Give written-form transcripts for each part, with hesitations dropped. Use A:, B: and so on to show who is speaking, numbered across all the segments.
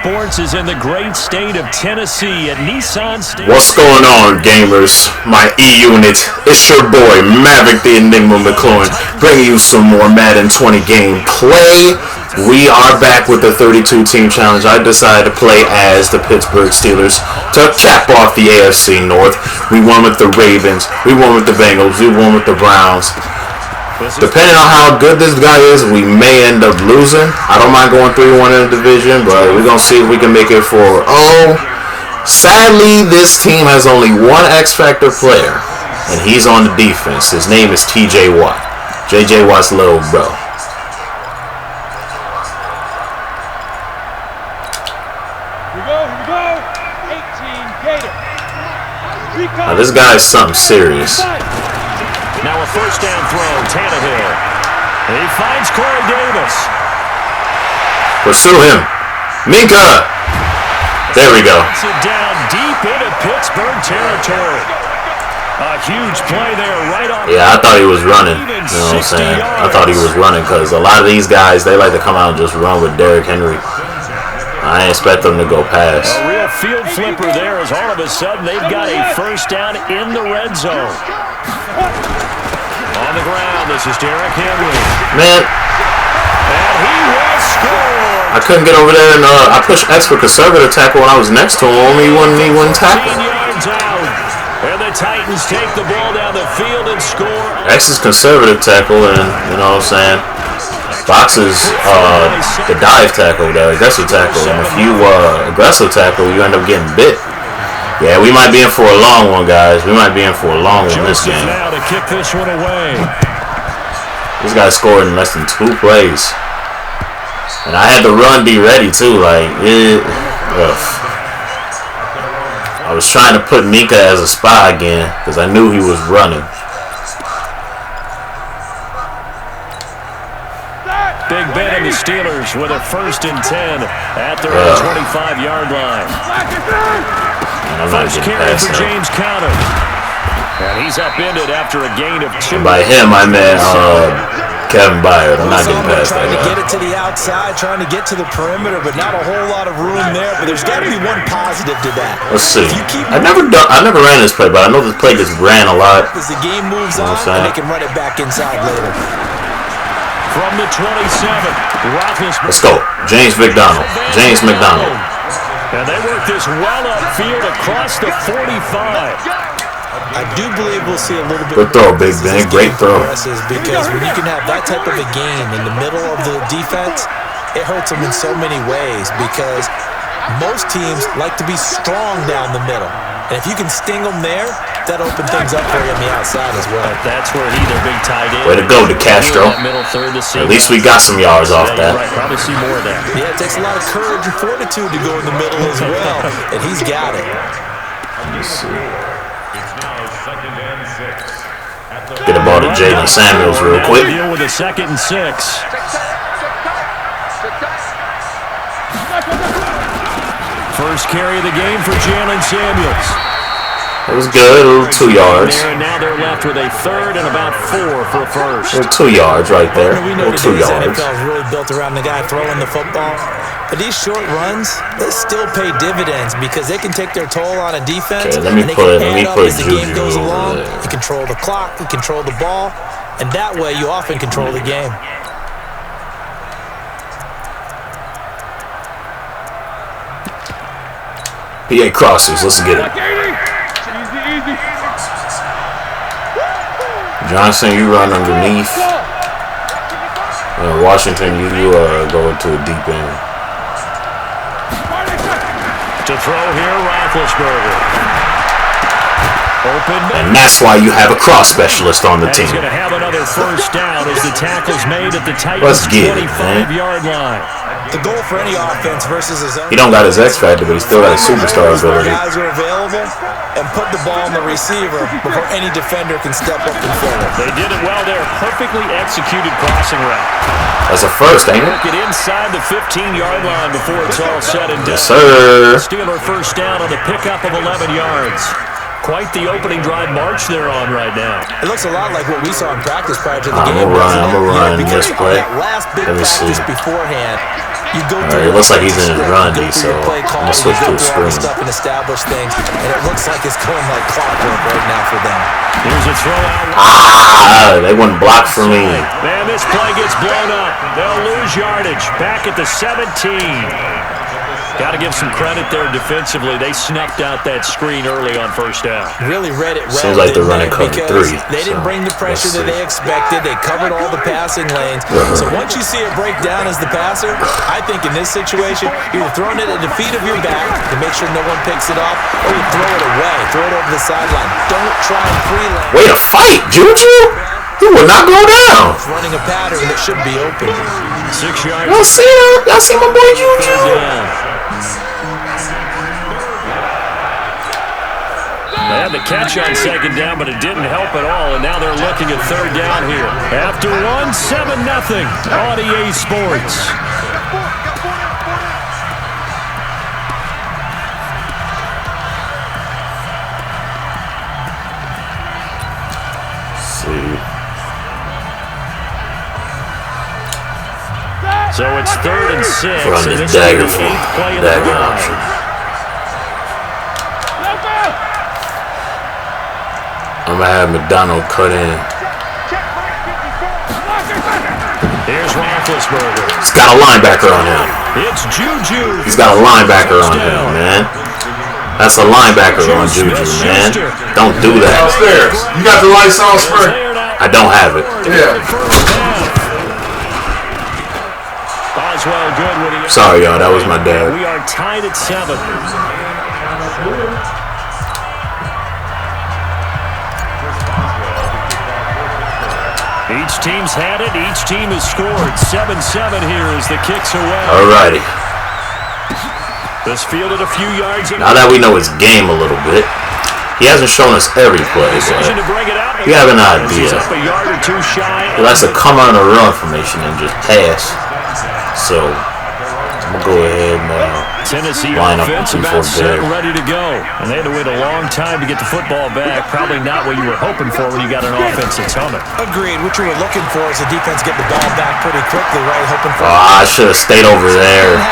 A: Sports is in the great state of Tennessee at Nissan Stadium.
B: What's going on, gamers? My E-Unit. It's your boy, Maverick the Enigma McClure, bringing you some more Madden 20 gameplay. We are back with the 32-team challenge. I decided to play as the Pittsburgh Steelers to cap off the AFC North. We won with the Ravens. We won with the Bengals. We won with the Browns. Depending on how good this guy is, we may end up losing. I don't mind going 3-1 in the division, but we're going to see if we can make it 4-0. Sadly, this team has only one X-Factor player, and he's on the defense. His name is T.J. Watt. J.J. Watt's little bro. Now, this guy is something serious.
A: Now a first down throw, Tannehill. He finds Corey Davis.
B: Pursue him. Minka. There we go.
A: It down deep into Pittsburgh territory. A huge play there right on.
B: Yeah, I thought he was running. You know what I'm saying? I thought he was running because a lot of these guys, they like to come out and just run with Derrick Henry. I didn't expect them to go past.
A: A real field flipper there as all of a sudden they've got a first down in the red zone. On the ground, this is Derrick Henry.
B: Man.
A: And he will score.
B: I couldn't get over there, and I pushed X for conservative tackle when I was next to him. He wouldn't tackle.
A: 15 yards out. And the Titans take the ball down the field and score.
B: X is conservative tackle, and you know what I'm saying? Fox is the dive tackle, the aggressive tackle. And if you aggressive tackle, you end up getting bit. Yeah, we might be in for a long one, guys. We might be in for a long one this game.
A: Now to kick this one away.
B: This guy scored in less than 2 plays. And I had the run be ready, too. Like, I was trying to put Minka as a spy again because I knew he was running.
A: Big Ben and the Steelers with a 1st and 10 at their 25-yard line. First carry for James Conner. And he's upended after a gain of 2.
B: And by him, I meant Kevin Byard. I'm not getting past that
C: guy. Trying to get it to the outside, trying to get to the perimeter, but not a whole lot of room there. But there's got to be one positive to that.
B: Let's see. I never ran this play, but I know this play gets ran a lot.
C: As the game moves on, and they can run it back inside later.
A: From the 27,
B: let's go. James McDonald. James McDonald.
A: And they work this well upfield across the 45.
C: I do believe we'll see a little bit.
B: Good throw, Big Ben. Great throw.
C: Because when you can have that type of a game in the middle of the defense, it hurts them in so many ways because most teams like to be strong down the middle. And if you can sting them there, that opens things up for you on the outside as well.
A: That's where he, their big tight end.
B: Way to go, DeCastro. At least we got some yards off that.
A: Right, probably see more of that.
C: Yeah, it takes a lot of courage and fortitude to go in the middle as well, and he's got it.
B: Let's see. Get the ball to Jalen Samuels real quick.
A: Deal with a 2nd and 6. First carry of the game for Jalen Samuels.
B: It was good. A little 2 yards.
A: And now they're left with a 3rd and about 4 for a first.
B: A little 2 yards right there.
C: We know 2 yards. NFL is really built around the guy throwing the football. But these short runs, they still pay dividends because they can take their toll on a defense.
B: Okay, let me put
C: as the game goes along. You control the clock, you control the ball, and that way you often control the game.
B: PA crosses. Let's get it. Johnson, you run underneath. Washington, you go into a deep end.
A: To throw here, Roethlisberger. Open.
B: And that's why you have a cross specialist on the team.
A: He's going to have another first down as the tackle's made at the Titans' 25-yard line.
C: The goal for any offense versus his own.
B: He don't got his X factor, but he still got his superstar ability.
C: Guys are available and put the ball on the receiver before any defender can step up and fill it.
A: They did it well there. Perfectly executed crossing route.
B: That's a first, ain't it?
A: Work it inside the 15-yard line before it's all said and done.
B: Yes, sir.
A: Steeler first down on the pickup of 11 yards. quite the opening drive march they're on right now.
C: It looks a lot like what we saw in practice prior to the game.
B: I'm gonna run this play.
C: Last big
B: Let me see.
C: practice beforehand. You go
B: All right, it looks like he's in his run, so I'm gonna switch to a screen.
C: Stuff and establish things, and it looks like it's going like clockwork right now for them.
A: Here's a throw out.
B: They wouldn't block for me.
A: Man, this play gets blown up. They'll lose yardage. Back at the 17. Got to give some credit there defensively. They snuffed out that screen early on first down.
C: Really read it well.
B: Seems like they're running cover 3.
C: They didn't bring the pressure that they expected. They covered all the passing lanes. So once you see it break down as the passer, I think in this situation, you're throwing it at the feet of your back to make sure no one picks it off, or you throw it away, throw it over the sideline. Don't try and freelance.
B: Way to fight, Juju! He will not go down.
C: Running a pattern that should be open.
A: 6 yards.
B: Y'all see him? Y'all see my boy Juju?
A: They had the catch on second down, but it didn't help at all, and now they're looking at third down here. After 7-0 on EA Sports. So it's 3rd and 6.
B: Run
A: And
B: this
A: this
B: dagger
A: is the
B: for
A: 8th play of the
B: dagger
A: drive.
B: option. I'm gonna have McDonald cut in.
A: Here's Roethlisberger.
B: He's got a linebacker on him.
A: It's Juju.
B: He's got a linebacker on him, man. That's a linebacker on Juju, man. Don't do that.
D: Downstairs. You got the lights on, spray?
B: I don't have it.
D: Yeah.
A: Oswell good when he.
B: Sorry, y'all. That was my dad.
A: We are tied at 7. Each team's had it. Each team has scored. 7-7 here as the kicks away.
B: Alrighty.
A: This fielded a few yards.
B: Now that we know his game a little bit, he hasn't shown us every play, but you have an idea. He likes to come on a run formation and just pass. So I'm gonna go ahead and
A: Tennessee
B: line up
A: offense
B: the
A: about
B: 2-4
A: set
B: there.
A: and ready to go. And they had to wait a long time to get the football back. Probably not what you were hoping for when you got an offense that's humming.
C: Agreed. What you were looking for is the defense get the ball back pretty quickly, right? Hoping for.
B: I should have stayed over there.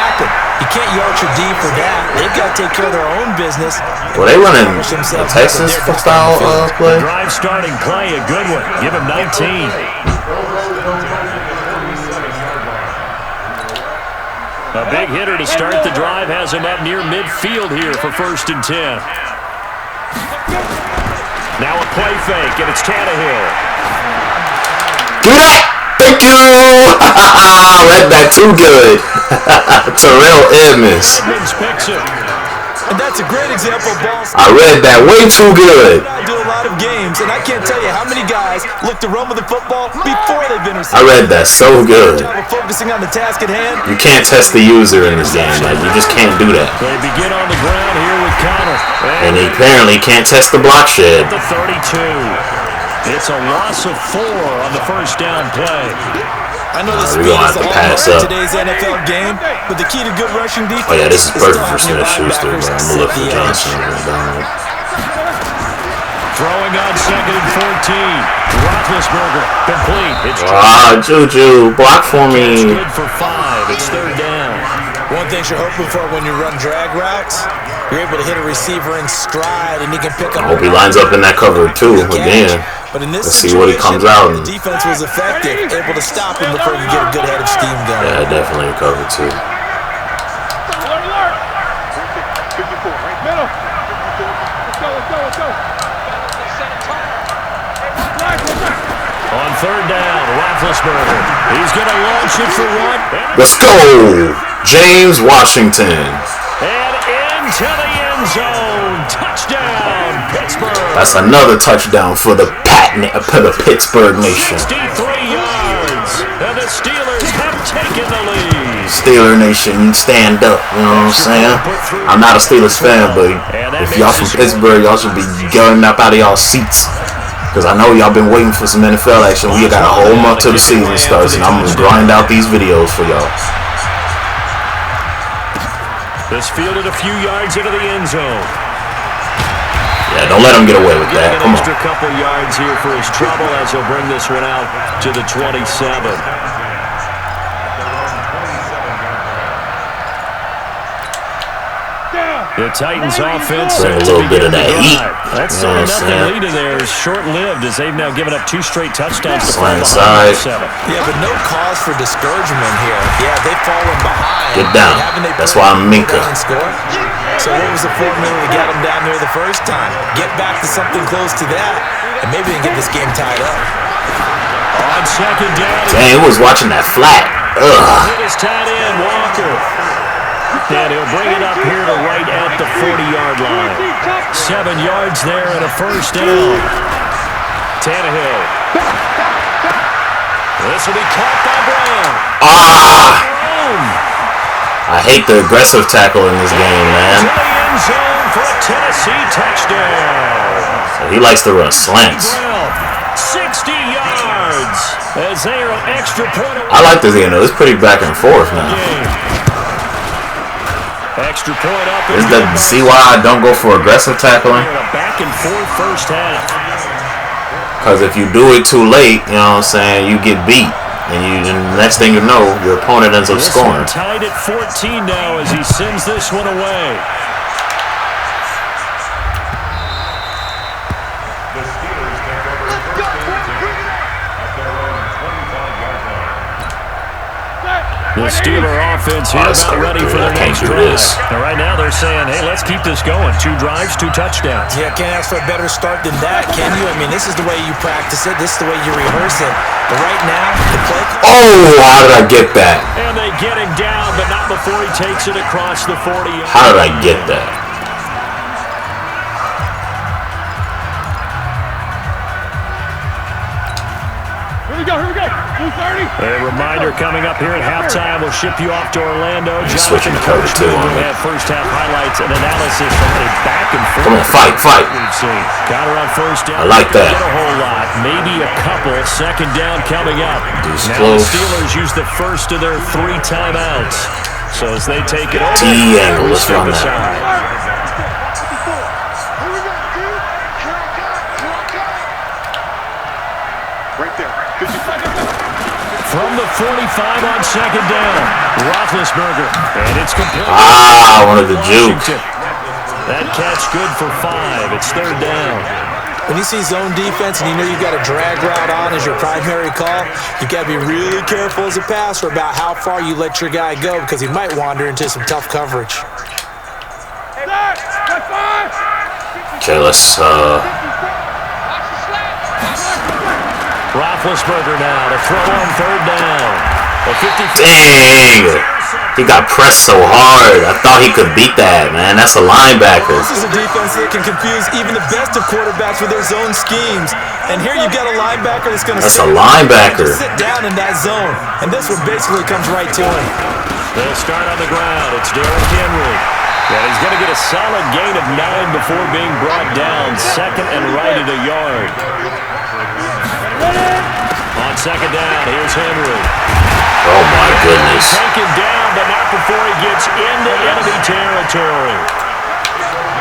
C: You can't yard your D for that. They've got to take care of their own business.
B: Were they running a Texas style play?
A: Drive starting play, a good one. Give him 19. A big hitter to start the drive has him up near midfield here for 1st and 10. Now a play fake, and it's Tannehill.
B: Give me that! Thank you! Read that too good. Terrell Edmonds.
A: Edmonds picks it.
C: And that's a great example of ball.
B: I read that way too good.
C: I do a lot of games, and I can't tell you how many guys look to run with the football before they've been received.
B: I read that so good.
C: Focusing on the task at hand.
B: You can't test the user in this game. Like, you just can't do that.
A: They begin on the ground here with Connell.
B: And he apparently can't test the block shed.
A: The 32. It's a loss of 4 on the first down play.
C: I know the
B: We're
C: speed
B: gonna
C: is
B: have
C: the
B: to pass
C: hallmark
B: up.
C: of today's NFL game, but the key to good rushing defense.
B: Oh yeah, this is perfect for
C: stop your
B: Smith-Schuster, but I'm
C: linebackers
B: gonna look
C: at
B: for
C: the
B: Johnson
C: edge.
B: and McDonald.
A: Throwing on 2nd and 14. Roethlisberger complete. It's
B: Juju, block for me.
A: good for 5. It's 3rd down.
C: One thing you're hoping for when you run drag routes, you're able to hit a receiver in stride, and he can pick up.
B: I hope he lines up in that cover too again.
C: But in this
B: Let's see what he comes out.
C: the defense was effective, able to stop him before you get a good head of steam going.
B: Yeah, definitely a cover too.
A: On 3rd down, Roethlisberger. He's going to launch it for 1.
B: Let's go, James Washington.
A: And into the end zone. Touchdown, Pittsburgh.
B: That's another touchdown for the Pittsburgh nation.
A: 63 yards. And the Steelers have taken the lead.
B: Steeler nation, stand up. You know what I'm saying? I'm not a Steelers fan, but if y'all from Pittsburgh, y'all should be getting up out of y'all seats. Because I know y'all been waiting for some NFL action. We got a whole month till the season starts, and I'm going to grind out these videos for y'all.
A: This fielded a few yards into the end zone.
B: Yeah, don't let him get away with that.
A: An
B: Come
A: extra
B: on.
A: couple yards here for his trouble as he'll bring this one out to the 27. The Titans offense
B: Bring a
A: set to
B: little bit
A: begin
B: of
A: the
B: that heat.
A: drive. That
B: You know what I'm
A: 7-0
B: saying?
A: lead of theirs is short-lived as they've now given up 2 straight touchdowns to fall
B: Slant
A: behind
B: side.
A: 7.
C: Yeah, but no cause for discouragement here. Yeah, they've fallen behind.
B: Get down.
C: Haven't they
B: That's
C: put
B: why
C: it
B: I'm
C: on
B: Minka.
C: and score? So what was the formula to get them down there the first time? Get back to something close to that, and maybe they can get this game tied up.
A: On second down.
B: Dang, who was watching that flat? Ugh.
A: Hit his tight end, Walker. And he'll bring it up here to right at the 40-yard line. 7 yards there and a first down. Tannehill. This will be caught by Brown.
B: I hate the aggressive tackle in this game, man.
A: To the end zone for a Tennessee touchdown.
B: So he likes to run slants.
A: Brown, 60 yards as they are an extra point away.
B: I like this game, though. It's pretty back and forth now.
A: Extra point up.
B: This doesn't see why I don't go for aggressive tackling.
A: A back and forth first half.
B: Because if you do it too late, you know what I'm saying, you get beat. And the next thing you know, your opponent ends up
A: This
B: scoring.
A: one tied at 14 now as he sends this one away. The Steeler offense here about ready for their next drive. And right now they're saying, hey, let's keep this going. 2 drives, 2 touchdowns.
C: Yeah, can't ask for a better start than that, can you? I mean, this is the way you practice it. This is the way you rehearse it. But right now, the play...
B: Oh, how did I get that?
A: And they get him down, but not before he takes it across the 40.
B: How did I get that?
A: A reminder coming up here at halftime. We'll ship you off to Orlando.
B: Switching the cover too on
A: will
B: me.
A: have first half highlights and analysis from a back and forth.
B: Come on, fight.
A: We've seen. Counter on first down.
B: I like that.
A: Not a whole lot, maybe a couple. Second down coming up.
B: These
A: Now
B: close.
A: the Steelers use the first of their 3 timeouts. So as they take it over,
B: T-angle, let's run that. From the 45 on second down, Roethlisberger, and it's complete. I wanted to juke.
A: That catch good for 5. It's third down.
C: When you see zone defense and you know you've got a drag route on as your primary call, you've got to be really careful as a passer about how far you let your guy go because he might wander into some tough coverage.
B: Okay, let's
A: Roethlisberger now to throw on third down. A 50.
B: dang! He got pressed so hard. I thought he could beat that, man. That's a linebacker.
C: This is a defense that can confuse even the best of quarterbacks with their zone schemes. And here you've got a linebacker that's going to
B: That's a linebacker.
C: sit down in that zone. And this one basically comes right to him.
A: They'll start on the ground. It's Derrick Henry. And he's going to get a solid gain of 9 before being brought down. Second and right at a yard. On second down, here's Henry.
B: Oh my goodness.
A: Taken down, but not before he gets into enemy territory.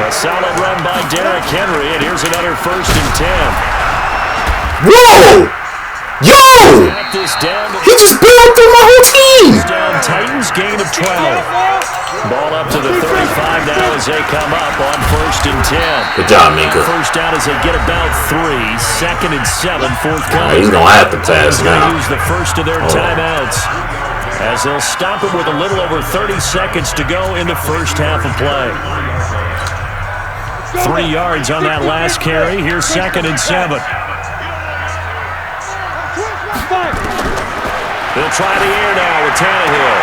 A: A solid run by Derrick Henry, and here's another first and 10.
B: Whoa! Yo!
A: Got this down to
B: He just bailed through my whole team.
A: down. Titans gain of 12. Ball up to the 35 now as they come up on first and 10.
B: Good job, Minka.
A: First down as they get about 3. Second and 7, fourth coming.
B: He's gonna have to pass
A: He's going to
B: now.
A: use the first of their timeouts as they'll stop it with a little over 30 seconds to go in the first half of play. 3 yards on that last carry. Here's second and 7. They'll try the air now with Tannehill.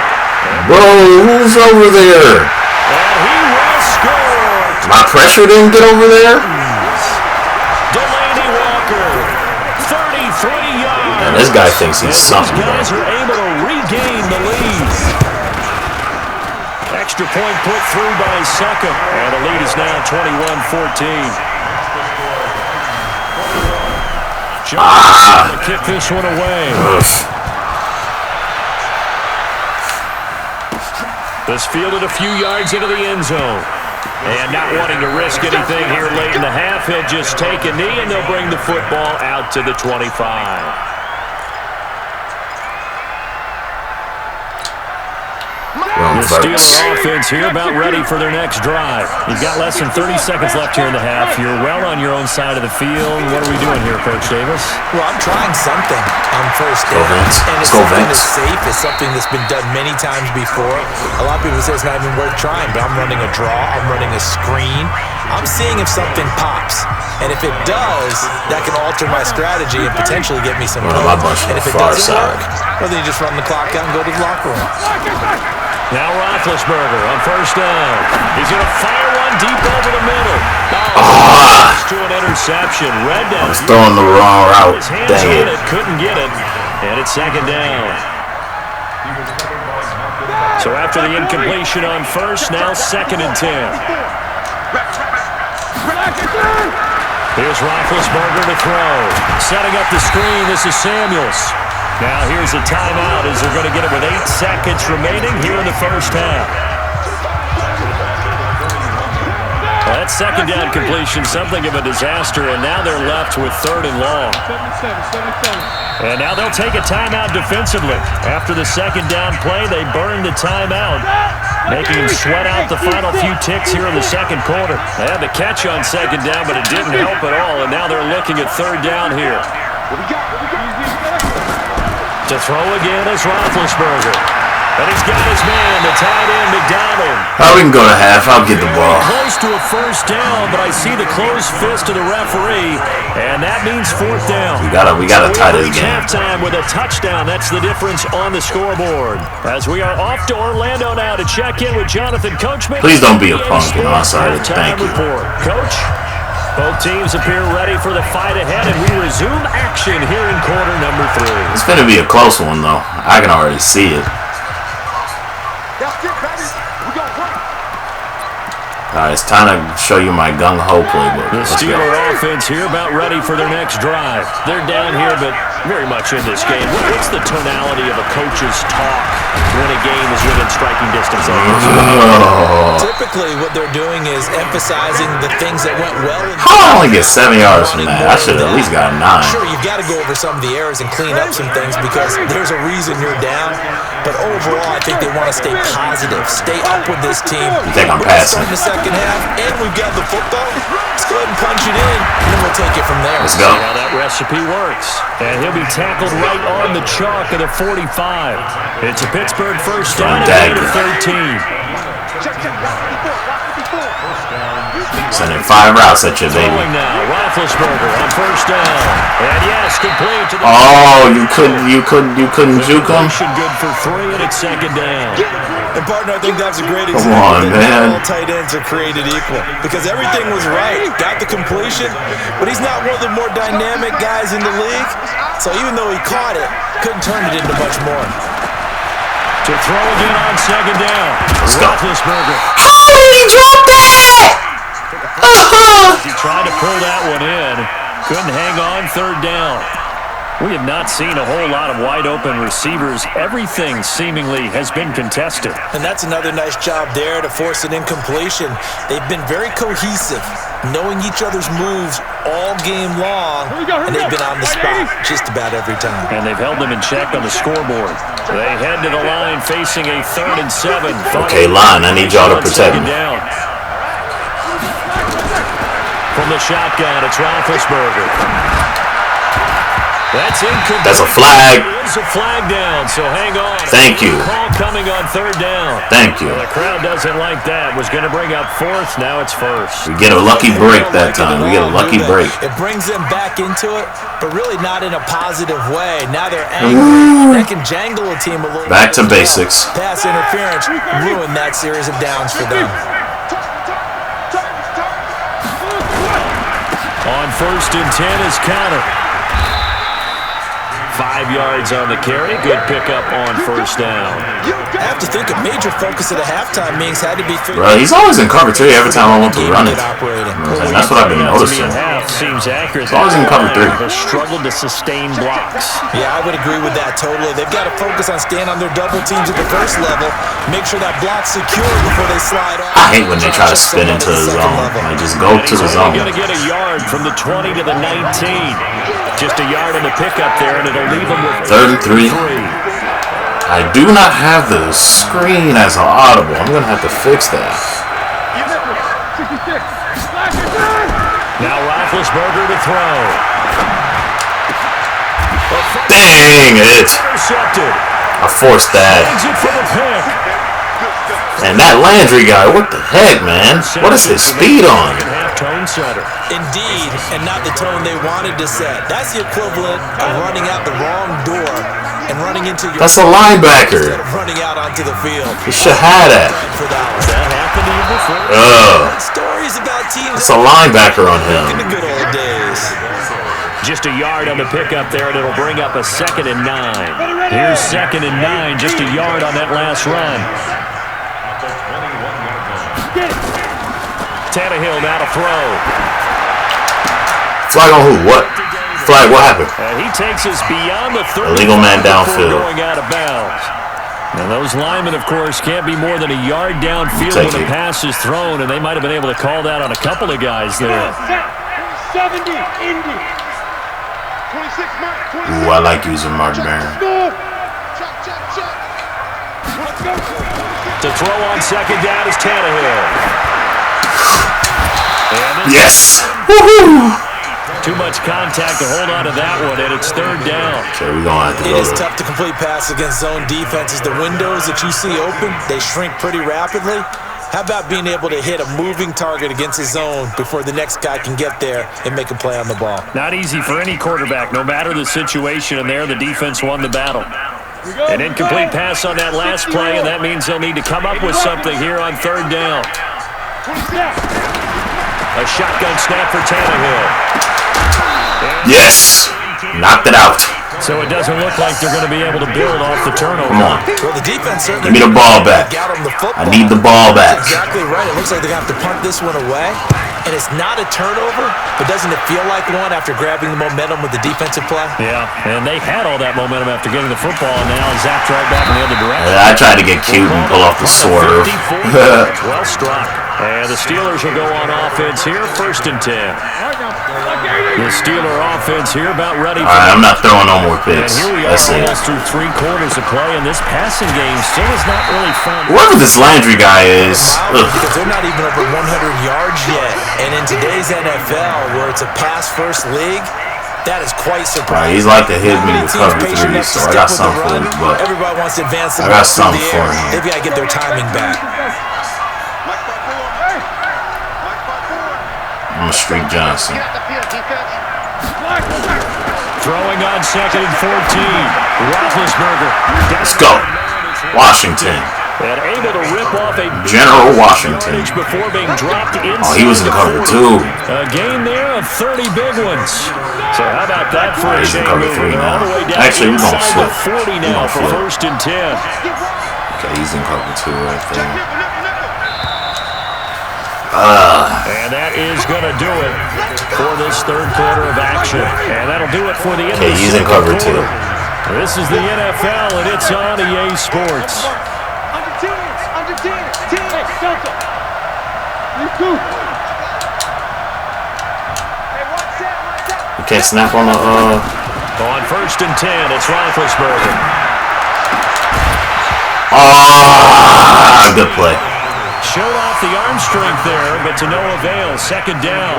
B: Bro, who's over there?
A: And he will score.
B: My pressure didn't get over there?
A: Delaney Walker, 33 yards.
B: Man, this guy thinks he's something,
A: These guys
B: bro.
A: are able to regain the lead. Extra point put through by Succa. And the lead is now 21-14. Jones kick this one away.
B: Ugh.
A: This fielded a few yards into the end zone. And not wanting to risk anything here late in the half, he'll just take a knee, and they'll bring the football out to the 25. The Steeler offense here about ready for their next drive. You've got less than 30 seconds left here in the half. You're well on your own side of the field. What are we doing here, Coach Davis?
C: Well, I'm trying something on first down. And it's something that's safe. It's something that's been done many times before. A lot of people say it's not even worth trying, but I'm running a draw. I'm running a screen. I'm seeing if something pops. And if it does, that can alter my strategy and potentially get me some points. And if it doesn't work, well, then you just run the clock out and go to the locker room.
A: Now Roethlisberger on first down. He's going to fire one deep over the middle. To an interception. Red down.
B: I was throwing the wrong route. Dang it.
A: Couldn't get it. And it's second down. So after the incompletion on first, now 2nd and 10. Here's Roethlisberger to throw. Setting up the screen. This is Samuels. Now here's a timeout as they're going to get it with 8 seconds remaining here in the first half. Well, that second down completion, something of a disaster, and now they're left with 3rd and long. And now they'll take a timeout defensively. After the second down play, they burn the timeout, making them sweat out the final few ticks here in the second quarter. They had the catch on second down, but it didn't help at all, and now they're looking at 3rd down here. To throw again is Roethlisberger. And he's got his man, the tight end, McDonald.
B: We can go to half. I'll get the ball.
A: Close to a first down, but I see the closed fist of the referee, and that means 4th down.
B: We gotta tie this game.
A: Halftime with a touchdown. That's the difference on the scoreboard. As we are off to Orlando now to check in with Jonathan Coachman.
B: Please don't be a punk on our side. Thank you.
A: Coach, both teams appear ready for the fight ahead, and we resume action here in quarter number 3.
B: It's going to be a close one, though. I can already see it. All right, it's time to show you my gung-ho playbook.
A: The Steeler offense here about ready for their next drive. They're down here, but very much in this game. What's the tonality of a coach's talk when a game is within striking distance?
C: Typically, what they're doing is emphasizing the things that went well.
B: I only get 7 yards from that. I should have at least got 9.
C: Sure, you've got to go over some of the errors and clean up some things because there's a reason you're down. But overall, I think they want to stay positive, stay up with this team.
B: You think I'm passing?
C: In the second half, and we've got the football. Let's go ahead and punch it in, and then we'll take it from there.
B: Let's go.
A: See how that recipe works. And he'll be tackled right on the chalk of the 45. It's a Pittsburgh first down at 13.
B: Sending 5 routes at you, baby.
A: Now, Roethlisberger on first down. And yes, complete to the...
B: Oh, you couldn't juke him?
A: Good for 3, and it's second down.
C: And partner, I think that's a great example.
B: Come on, man.
C: All tight ends are created equal because everything was right. Got the completion, but he's not one of the more dynamic guys in the league. So even though he caught it, couldn't turn it into much more.
A: To throw again on second down. Roethlisberger.
B: How did he drop that?
A: He tried to pull that one in. Couldn't hang on, 3rd down. We have not seen a whole lot of wide-open receivers. Everything seemingly has been contested.
C: And that's another nice job there to force an incompletion. They've been very cohesive, knowing each other's moves all game long, and they've been on the spot just about every time.
A: And they've held them in check on the scoreboard. They head to the line facing a 3rd and 7.
B: Okay, line, I need y'all to protect me.
A: From the shotgun, it's Roethlisberger. That's incomplete.
B: That's a flag.
A: It's a flag down, so hang on.
B: Thank you.
A: Call coming on 3rd down.
B: Thank you.
A: Well, the crowd doesn't like that. Was going to bring up 4th. Now it's 1st.
B: We get a lucky break that time. We get a lucky break.
C: It brings them back into it, but really not in a positive way. Now they're angry. That can jangle a team a little.
B: Back to basics.
C: Pass interference ruined that series of downs for them.
A: On 1st and 10 is counter. 5 yards on the carry. Good pickup on first down.
C: I have to think a major focus at the halftime meetings had to be figured.
B: Bro, he's always in cover 3 every time I want to run it. That's what I've been noticing.
A: Half seems accurate.
B: He's always in cover 3.
A: Has struggled to sustain blocks.
C: Yeah, I would agree with that totally. They've got to focus on staying on their double teams at the first level. Make sure that block's secure before they slide off.
B: I hate when they try to spin into the zone. Like, just go to the zone.
A: He's going to get a yard from the 20 to the 19. Just a yard on the pickup there, and it'll leave him with
B: 3rd and 3. I do not have the screen as an audible. I'm going to have to fix that.
A: Now Roethlisberger to throw.
B: Dang it. I forced that. And that Landry guy, what the heck, man? What is his speed on?
C: Indeed, and not the tone they wanted to set. That's the equivalent of running out the wrong door and running into your...
B: That's a linebacker.
C: Instead of running out onto the field.
B: He should have that.
C: That happened to you before. Stories about teams...
B: It's a linebacker on him.
C: In the good old days.
A: Just a yard on the pickup there, and it'll bring up a 2nd and 9. Here's 2nd and 9, just a yard on that last run. Tannehill now to throw.
B: Flag on who? What? Flag, what happened?
A: He takes us beyond the 30.
B: Illegal man downfield.
A: Going out of bounds. Now those linemen, of course, can't be more than a yard downfield when the pass is thrown, and they might have been able to call that on a couple of guys there.
E: 70, Indy. 26,
B: Ooh, I like using Mark Barron.
A: To throw on 2nd down is Tannehill.
B: Yes! Woohoo!
A: Too much contact to hold on to that one, and it's 3rd down.
B: Okay, we're going to have to go.
C: It is tough to complete passes against zone defenses. The windows that you see open, they shrink pretty rapidly. How about being able to hit a moving target against his zone before the next guy can get there and make a play on the ball?
A: Not easy for any quarterback, no matter the situation, and there the defense won the battle. An incomplete pass on that last play, and that means they'll need to come up with something here on 3rd down. A shotgun snap for Tannehill.
B: Yes! Knocked it out.
A: So it doesn't look like they're going to be able to build off the turnover.
B: Come on.
C: Well, the defense certainly...
B: Give me the ball back. I need the ball back.
C: That's exactly right. It looks like they're going to have to punt this one away. And it's not a turnover, but doesn't it feel like one after grabbing the momentum with the defensive play?
A: Yeah, and they had all that momentum after getting the football, and now zapped right back in the other direction.
B: I tried to get cute and pull off the swerve.
A: Well struck. And the Steelers will go on offense here, 1st and 10. The Steeler offense here about ready for...
B: All right, I'm not throwing no more picks.
A: And here we are almost through 3 quarters of play, and this passing game still is not really fun.
B: Whoever this Landry guy is...
C: Because they're not even over 100 yards yet. And in today's NFL, where it's a pass-first league, that is quite surprising.
B: He's like to hit me with cover 3, so I got something for him. But
C: everybody wants to advance the
B: I got something for him.
C: They've got to get their timing back.
B: I'm a Street Johnson.
A: Throwing on 2nd and 14. Roethlisberger.
B: Let's go. Washington.
A: And able to rip off a
B: General Washington.
A: Before being dropped inside.
B: Oh, he was in cover 2.
A: A game there of 30 big ones. So how about that for a
B: He's in
A: change?
B: cover 3 now.
A: All the way down
B: Actually, we're going to flip.
A: 40 now for 1st and 10.
B: Okay, he's in cover 2 right there.
A: And that is going to do it for this 3rd quarter of action. And that'll do it for the end of the
B: he's in cover 2.
A: This is the NFL, and it's on EA Sports.
E: Under 10. Hey, Delta. You too.
B: You can't snap on the...
A: On 1st and 10, it's Roethlisberger.
B: Good play.
A: Showed off the arm strength there, but to no avail. 2nd down.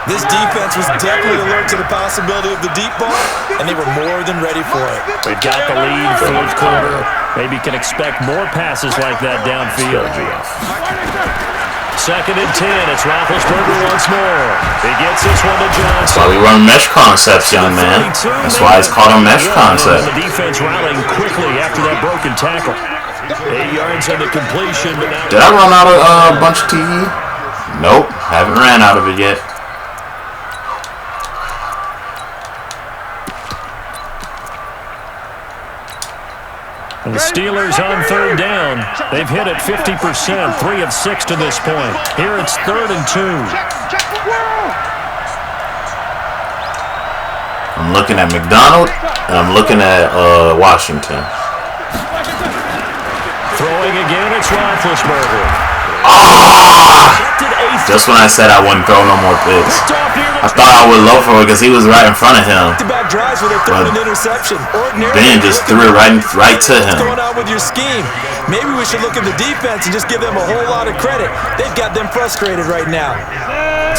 C: This defense was definitely alert to the possibility of the deep ball, and they were more than ready for it.
A: They've got the lead, 4th quarter. Maybe can expect more passes like that downfield. 2nd and 10. It's Roethlisberger once more. He gets this one to Johnson.
B: That's why we run mesh concepts, young man. That's why it's called a mesh concept.
A: The defense rallying quickly after that broken tackle. 8 yards on the completion. But now
B: did I run out of a bunch of TE? Nope, haven't ran out of it yet.
A: And the Steelers on third down. They've hit it 50%, 3 of 6 to this point. Here it's 3rd and 2.
B: I'm looking at McDonald, and I'm looking at Washington.
A: Throwing again, it's Roethlisberger.
B: Just when I said I wouldn't throw no more picks. I thought I would low for it because he was right in front of him. Ben just threw it right to him.
C: What's going on with your scheme? Maybe we should look at the defense and just give them a whole lot of credit. They've got them frustrated right now.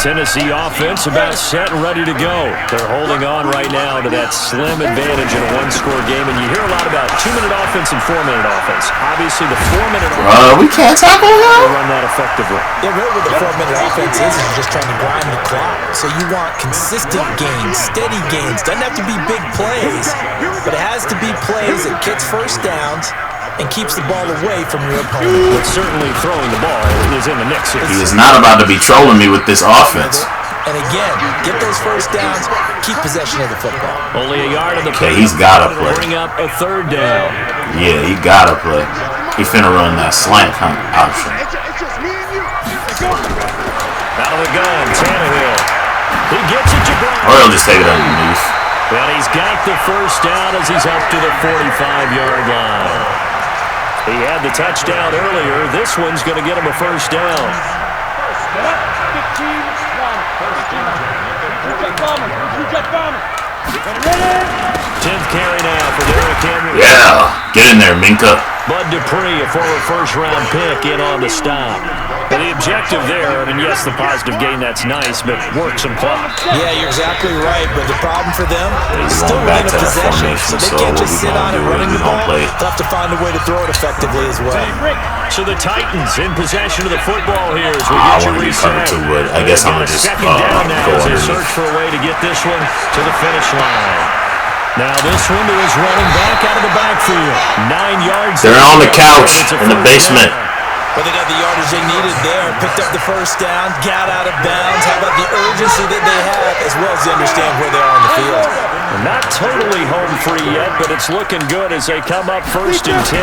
A: Tennessee offense about set and ready to go. They're holding on right now to that slim advantage in a one-score game, and you hear a lot about 2-minute offense and 4-minute offense. Obviously, the 4-minute offense,
B: we can't tackle him.
A: run that effectively.
C: Yeah, really what the 4-minute offense is just trying to grind the clock. So you want consistent gains, steady gains. Doesn't have to be big plays, but it has to be plays that gets first downs and keeps the ball away from your opponent.
A: But certainly throwing the ball is in the mix here.
B: He is not about to be trolling me with this offense.
C: And again, get those first downs, keep possession of the football.
A: Only a yard of the
B: Okay, he's got to play.
A: Bring up a 3rd down.
B: Yeah, he got to play. He finna run that slant option.
A: Out of the gun, Tannehill. He gets it to Brown.
B: Or he'll just take it underneath.
A: And he's got the first down as he's up to the 45-yard line. He had the touchdown earlier. This one's going to get him a first down. 10th carry now for Derrick Henry.
B: Yeah, get in there, Minka.
A: Bud Dupree, a former first-round pick, in on the stop. But the objective there, I mean, yes, the positive gain, that's nice, but work some clock.
C: Yeah, you're exactly right, but the problem for them is
B: He's
C: still
B: going back
C: in
B: to that
C: possession,
B: formation,
C: so they
B: so
C: can't
B: what
C: just
B: we
C: sit
B: gonna
C: on it
B: do
C: running
B: is we
C: the ball.
B: gonna play.
C: They'll have to find a way to throw it effectively as well.
A: So the Titans in possession of the football here as we
B: I
A: get
B: want to
A: you
B: be covered
A: reset.
B: too, but I guess I'm going to just
A: Second down now
B: go
A: as they
B: underneath.
A: search for a way to get this one to the finish line. Now this one is running back out of the backfield. 9 yards.
B: They're on the couch in the basement.
C: But they got the yardage they needed there. Picked up the first down, got out of bounds. How about the urgency that they have, as well as they understand where they are on the field?
A: They're not totally home free yet, but it's looking good as they come up 1st and 10.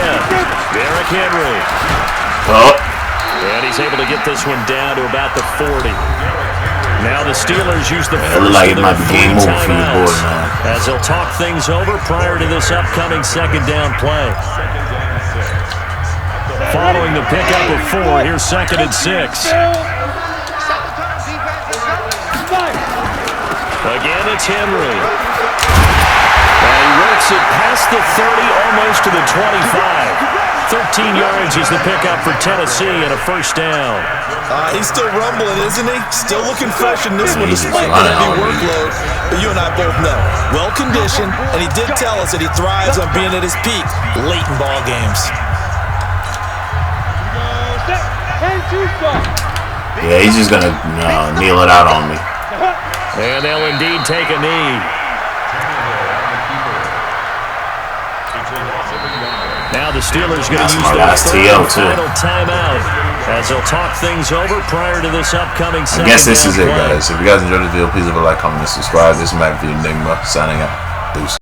A: Derrick Henry.
B: Oh.
A: And he's able to get this one down to about the 40. Now the Steelers use the
B: It look like it might be game over for you boys, man.
A: as they'll talk things over prior to this upcoming 2nd down play. Following the pickup of 4, here's 2nd and 6. Again, it's Henry. And he works it past the 30, almost to the 25. 13 yards is the pickup for Tennessee and a first down.
C: He's still rumbling, isn't he? Still looking fresh in this one,
B: He's
C: despite the
B: running
C: heavy
B: on me.
C: workload. But you and I both know, well-conditioned, and he did tell us that he thrives on being at his peak late in ball games.
B: Yeah, he's just going to kneel it out on me.
A: And they'll indeed take a knee. Now the Steelers going to use
B: my
A: their
B: last
A: third
B: TO
A: and
B: too.
A: final timeout as they'll talk things over prior to this upcoming
F: I guess this
A: second
F: is it,
A: down play.
F: guys. If you guys enjoyed the video, please leave a like, comment, and subscribe. This is Mac the Enigma signing out. Deuce.